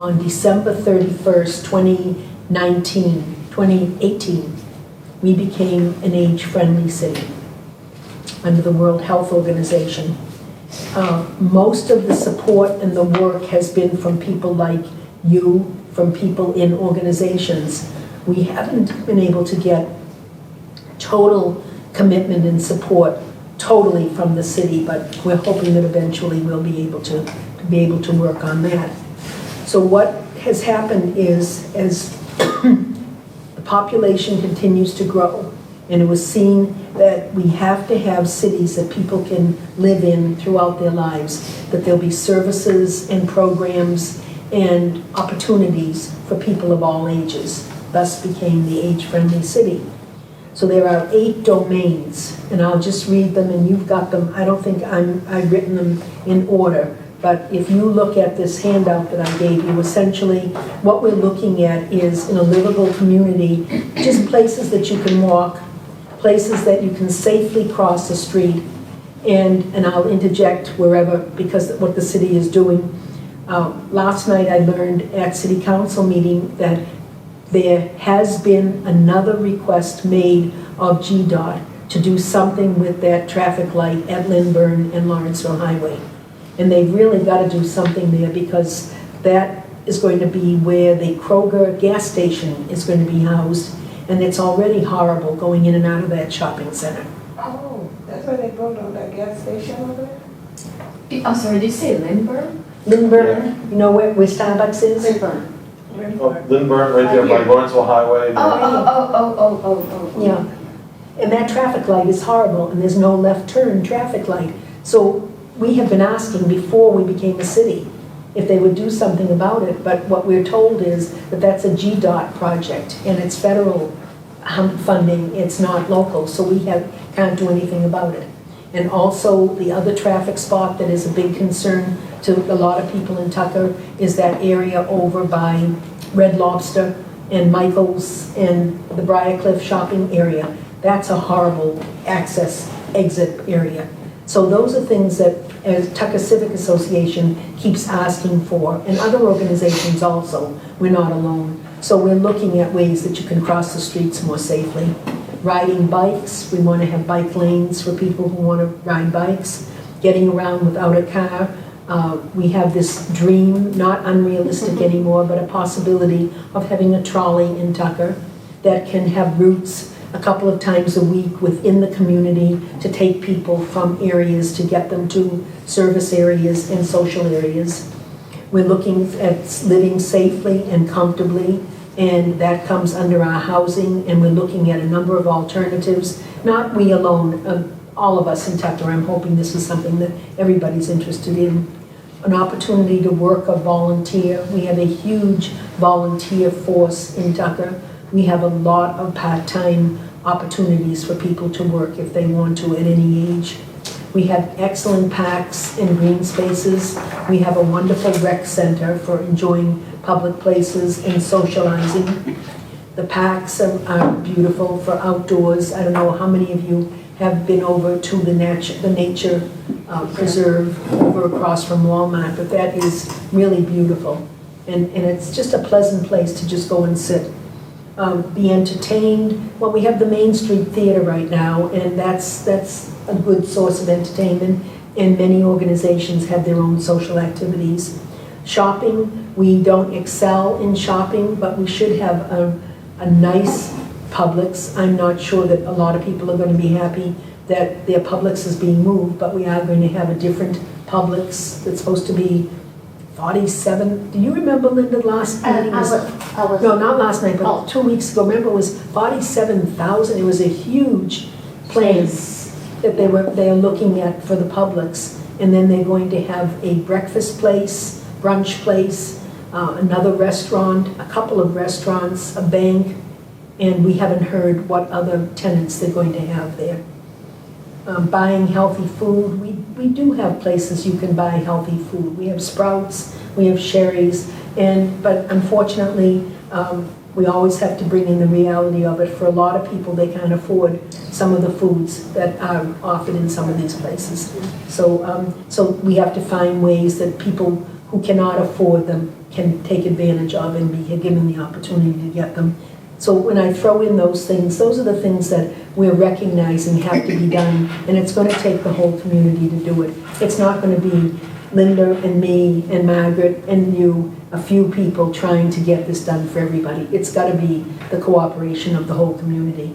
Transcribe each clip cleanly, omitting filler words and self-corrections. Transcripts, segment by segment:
On December 31st, 2018, we became an age-friendly city under the World Health Organization. Most of the support and the work has been from people like you, from people in organizations. We haven't been able to get total commitment and support totally from the city, but we're hoping that eventually we'll be able to work on that. So what has happened is, as the population continues to grow, and it was seen that we have to have cities that people can live in throughout their lives, that there'll be services and programs and opportunities for people of all ages, thus became the age-friendly city. So there are 8 domains, and I'll just read them, and you've got them. I don't think I've written them in order, but if you look at this handout that I gave you, essentially what we're looking at is, in a livable community, just places that you can walk, places that you can safely cross the street, and I'll interject wherever, because what the city is doing. Last night I learned at City Council meeting that there has been another request made of GDOT to do something with that traffic light at Lynburn and Lawrenceville Highway. And they've really got to do something there, because that is going to be where the Kroger gas station is going to be housed, and it's already horrible going in and out of that shopping center. Oh, that's where they built on that gas station over there? Oh, sorry, did you say Lindbergh? Lynburn, you know where Starbucks is? Lindbergh. Oh, Lynburn, right there by Lawrenceville Highway. Oh. Yeah, and that traffic light is horrible, and there's no left turn traffic light. So we have been asking before we became a city if they would do something about it, but what we're told is that that's a GDOT project, and it's federal funding, it's not local, so we can't do anything about it. And also, the other traffic spot that is a big concern to a lot of people in Tucker is that area over by Red Lobster and Michael's and the Briarcliff shopping area. That's a horrible exit area. So those are things that, as Tucker Civic Association keeps asking for, and other organizations also. We're not alone. So we're looking at ways that you can cross the streets more safely. Riding bikes, we want to have bike lanes for people who want to ride bikes. Getting around without a car. We have this dream, not unrealistic anymore, but a possibility of having a trolley in Tucker that can have routes a couple of times a week within the community to take people from areas to get them to service areas and social areas. We're looking at living safely and comfortably, and that comes under our housing, and we're looking at a number of alternatives. Not we alone, all of us in Tucker. I'm hoping this is something that everybody's interested in. An opportunity to work or volunteer. We have a huge volunteer force in Tucker. We have a lot of part-time opportunities for people to work if they want to at any age. We have excellent parks and green spaces. We have a wonderful rec center for enjoying public places and socializing. The parks are beautiful for outdoors. I don't know how many of you have been over to the nature preserve over across from Walmart, but that is really beautiful. And it's just a pleasant place to just go and sit. Be entertained. Well, we have the Main Street Theater right now, and that's a good source of entertainment, and many organizations have their own social activities. Shopping, we don't excel in shopping, but we should have a nice Publix. I'm not sure that a lot of people are going to be happy that their Publix is being moved, but we are going to have a different Publix that's supposed to be 47. Do you remember, Linda, last meeting? No, not last night, but 2 weeks ago. Remember, it was 47,000. It was a huge place that they are looking at for the Publix. And then they're going to have a breakfast place, brunch place, another restaurant, a couple of restaurants, a bank, and we haven't heard what other tenants they're going to have there. Buying healthy food, we do have places you can buy healthy food. We have Sprouts, we have Sherry's, but unfortunately, we always have to bring in the reality of it. For a lot of people, they can't afford some of the foods that are offered in some of these places. So we have to find ways that people who cannot afford them can take advantage of and be given the opportunity to get them. So when I throw in those things, those are the things that we're recognizing have to be done, and it's going to take the whole community to do it. It's not going to be Linda and me and Margaret and you, a few people trying to get this done for everybody. It's got to be the cooperation of the whole community.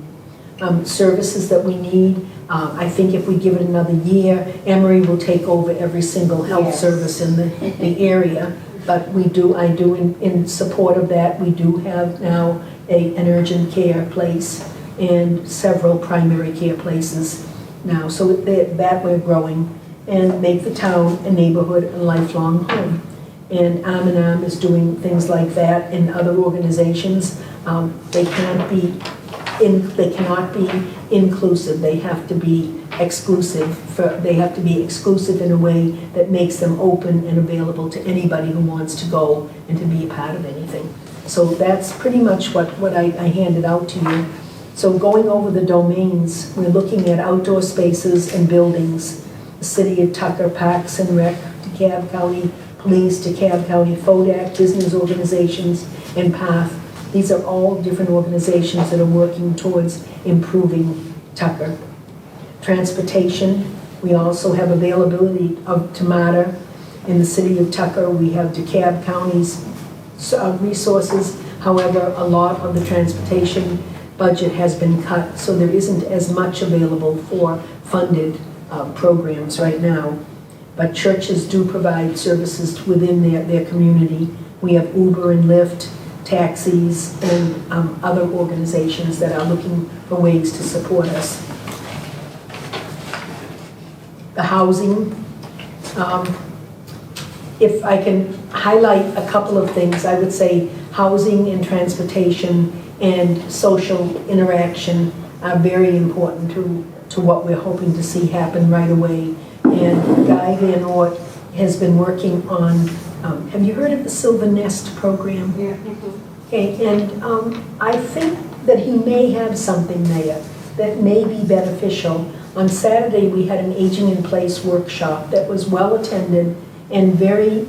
Services that we need, I think if we give it another year, Emery will take over every single health Yes. service in the area. But I do in support of that, we do have now an urgent care place and several primary care places now. So that we're growing, and make the town a neighborhood, a lifelong home. And Arm is doing things like that in other organizations. They cannot be inclusive. They have to be exclusive. They have to be exclusive in a way that makes them open and available to anybody who wants to go and to be a part of anything. So that's pretty much what I handed out to you. So going over the domains, we're looking at outdoor spaces and buildings. The City of Tucker, Parks and Rec, DeKalb County Police, DeKalb County FODAC, business organizations, and PATH. These are all different organizations that are working towards improving Tucker. Transportation, we also have availability of Tomato. In the City of Tucker, we have DeKalb County's resources. However, a lot of the transportation budget has been cut, so there isn't as much available for funded programs right now. But churches do provide services within their community. We have Uber and Lyft, taxis, and other organizations that are looking for ways to support us. The housing, if I can highlight a couple of things, I would say housing and transportation and social interaction are very important to what we're hoping to see happen right away. And Guy Van Ort has been working on, have you heard of the Silver Nest program? Yeah. Okay, and I think that he may have something there that may be beneficial. On Saturday, we had an aging in place workshop that was well attended and very,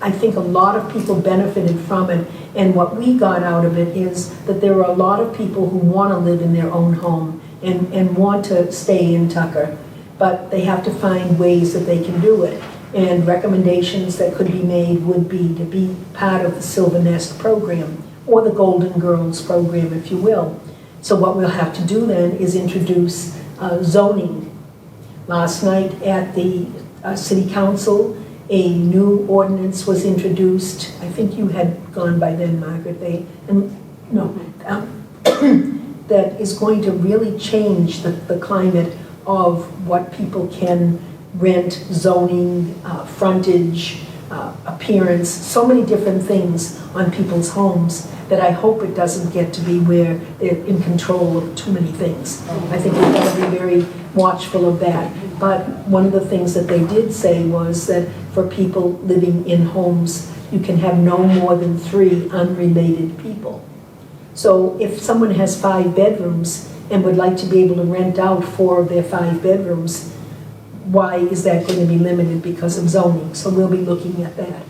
I think a lot of people benefited from it. And what we got out of it is that there are a lot of people who want to live in their own home and want to stay in Tucker, but they have to find ways that they can do it. And recommendations that could be made would be to be part of the Silver Nest program, or the Golden Girls program, if you will. So what we'll have to do then is introduce zoning. Last night at the City Council, a new ordinance was introduced. I think you had gone by then, Margaret. That is going to really change the climate of what people can rent, zoning, frontage, appearance, so many different things on people's homes that I hope it doesn't get to be where they're in control of too many things. I think we've got to be very watchful of that. But one of the things that they did say was that for people living in homes, you can have no more than 3 unrelated people. So if someone has 5 bedrooms and would like to be able to rent out 4 of their 5 bedrooms, why is that going to be limited because of zoning? So we'll be looking at that.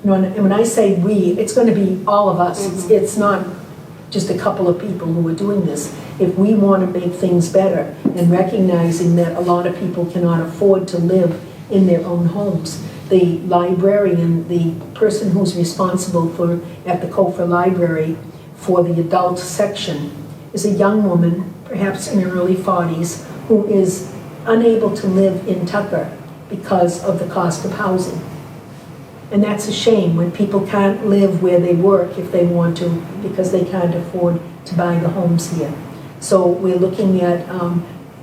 You know, and when I say we, it's going to be all of us. It's not just a couple of people who are doing this. If we want to make things better and recognizing that a lot of people cannot afford to live in their own homes, the librarian, the person who's responsible for at the Kofor Library for the adult section is a young woman, perhaps in her early 40s, who is unable to live in Tucker because of the cost of housing. And that's a shame when people can't live where they work if they want to because they can't afford to buy the homes here. So we're looking at,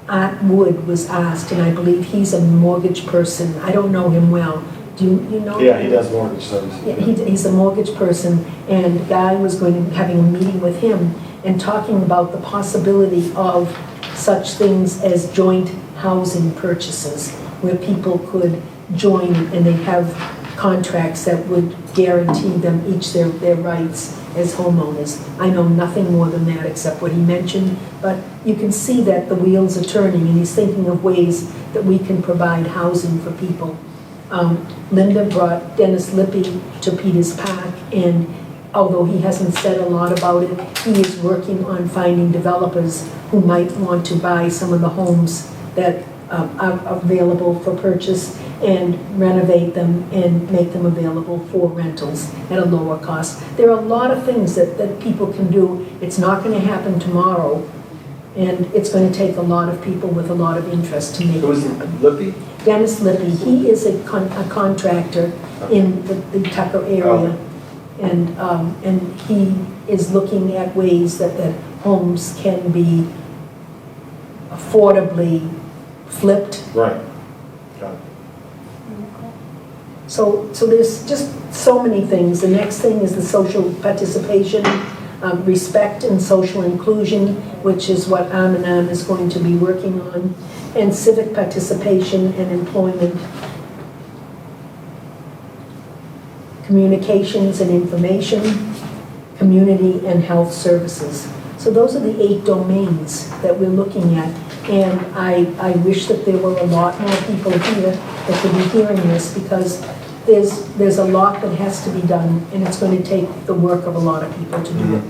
Art Wood was asked, and I believe he's a mortgage person. I don't know him well. Do you know him? Yeah, he does mortgage services. Yeah, he's a mortgage person, and Guy was going to be having a meeting with him and talking about the possibility of such things as joint housing purchases, where people could join and they have contracts that would guarantee them each their rights as homeowners. I know nothing more than that except what he mentioned, but you can see that the wheels are turning and he's thinking of ways that we can provide housing for people. Linda brought Dennis Lippy to Peters Park, and although he hasn't said a lot about it, he is working on finding developers who might want to buy some of the homes that are available for purchase and renovate them and make them available for rentals at a lower cost. There are a lot of things that people can do. It's not going to happen tomorrow, and it's going to take a lot of people with a lot of interest to make Who it is happen. Lippy? Dennis Lippy, he is a contractor in the Tucker area. And he is looking at ways that homes can be affordably flipped. Right. Got it. So there's just so many things. The next thing is the social participation, respect and social inclusion, which is what Arm in Arm is going to be working on, and civic participation and employment, communications and information, community and health services. So those are the 8 domains that we're looking at. And I wish that there were a lot more people here that could be hearing this, because there's a lot that has to be done, and it's going to take the work of a lot of people to do it.